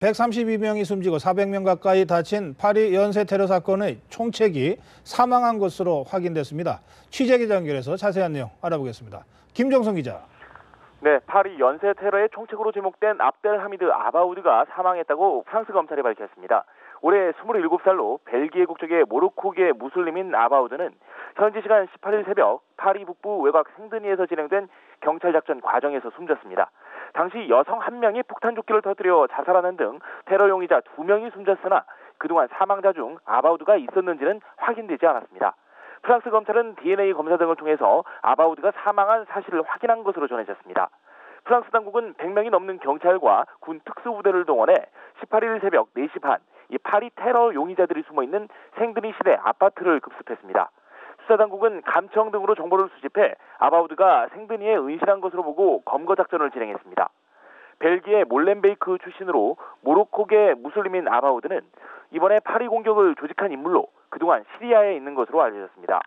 132명이 숨지고 400명 가까이 다친 파리 연쇄 테러 사건의 총책이 사망한 것으로 확인됐습니다. 취재기자 연결해서 자세한 내용 알아보겠습니다. 김정성 기자. 네, 파리 연쇄 테러의 총책으로 지목된 압델 하미드 아바우드가 사망했다고 프랑스 검찰이 밝혔습니다. 올해 27살로 벨기에 국적의 모로코계 무슬림인 아바우드는 현지 시간 18일 새벽 파리 북부 외곽 생드니에서 진행된 경찰 작전 과정에서 숨졌습니다. 당시 여성 1명이 폭탄조끼를 터뜨려 자살하는 등 테러 용의자 2명이 숨졌으나 그동안 사망자 중 아바우드가 있었는지는 확인되지 않았습니다. 프랑스 검찰은 DNA 검사 등을 통해서 아바우드가 사망한 사실을 확인한 것으로 전해졌습니다. 프랑스 당국은 100명이 넘는 경찰과 군 특수부대를 동원해 18일 새벽 4시 반 이 파리 테러 용의자들이 숨어있는 생드니 시내 아파트를 급습했습니다. 수사당국은 감청 등으로 정보를 수집해 아바우드가 생드니에 은신한 것으로 보고 검거 작전을 진행했습니다. 벨기에 몰렌베이크 출신으로 모로코계 무슬림인 아바우드는 이번에 파리 공격을 조직한 인물로 그동안 시리아에 있는 것으로 알려졌습니다.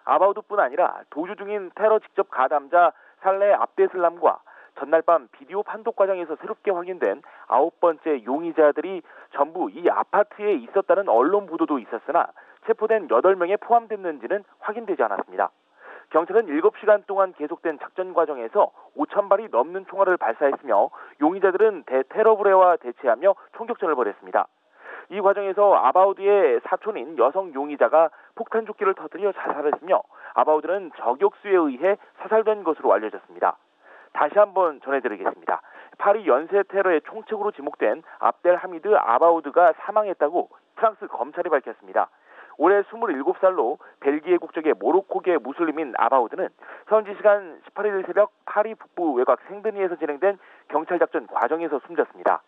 아바우드뿐 아니라 도주 중인 테러 직접 가담자 살레 압데슬람과 전날 밤 비디오 판독 과정에서 새롭게 확인된 9번째 용의자들이 전부 이 아파트에 있었다는 언론 보도도 있었으나 체포된 8명에 포함됐는지는 확인되지 않았습니다. 경찰은 7시간 동안 계속된 작전 과정에서 5,000발이 넘는 총알을 발사했으며 용의자들은 대테러 불회와 대치하며 총격전을 벌였습니다. 이 과정에서 아바우드의 사촌인 여성 용의자가 폭탄조끼를 터뜨려 자살했으며 아바우드는 저격수에 의해 사살된 것으로 알려졌습니다. 다시 한번 전해드리겠습니다. 파리 연쇄 테러의 총책으로 지목된 압델 하미드 아바우드가 사망했다고 프랑스 검찰이 밝혔습니다. 올해 27살로 벨기에 국적의 모로코계 무슬림인 아바우드는 현지 시간 18일 새벽 파리 북부 외곽 생드니에서 진행된 경찰 작전 과정에서 숨졌습니다.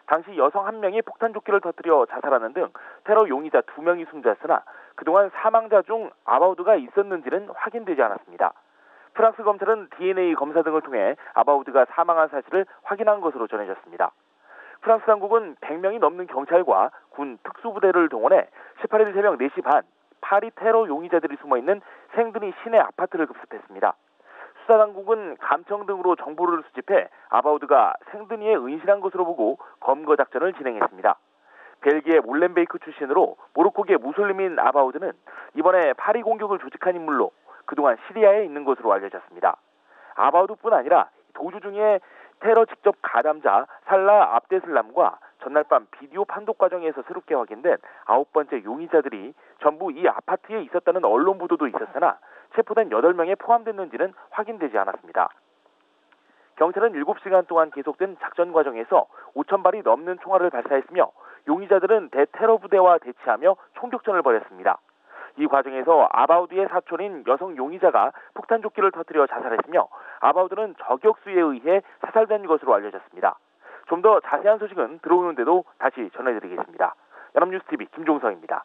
당시 여성 1명이 폭탄조끼를 터뜨려 자살하는 등 테러 용의자 2명이 숨졌으나 그동안 사망자 중 아바우드가 있었는지는 확인되지 않았습니다. 프랑스 검찰은 DNA 검사 등을 통해 아바우드가 사망한 사실을 확인한 것으로 전해졌습니다. 프랑스 당국은 100명이 넘는 경찰과 군 특수부대를 동원해 18일 새벽 4시 반 파리 테러 용의자들이 숨어있는 생드니 시내 아파트를 급습했습니다. 수사당국은 감청 등으로 정보를 수집해 아바우드가 생드니에 은신한 것으로 보고 검거 작전을 진행했습니다. 벨기에 몰렌베이크 출신으로 모로코계 무슬림인 아바우드는 이번에 파리 공격을 조직한 인물로 그동안 시리아에 있는 것으로 알려졌습니다. 아바우드뿐 아니라 도주 중에 테러 직접 가담자 살라 압데슬람과 전날 밤 비디오 판독 과정에서 새롭게 확인된 9번째 용의자들이 전부 이 아파트에 있었다는 언론 보도도 있었으나 체포된 8명에 포함됐는지는 확인되지 않았습니다. 경찰은 7시간 동안 계속된 작전 과정에서 5,000발이 넘는 총알을 발사했으며 용의자들은 대테러 부대와 대치하며 총격전을 벌였습니다. 이 과정에서 아바우드의 사촌인 여성 용의자가 폭탄조끼를 터뜨려 자살했으며 아바우드는 저격수에 의해 사살된 것으로 알려졌습니다. 좀 더 자세한 소식은 들어오는 대로 다시 전해드리겠습니다. 연합뉴스TV 김종성입니다.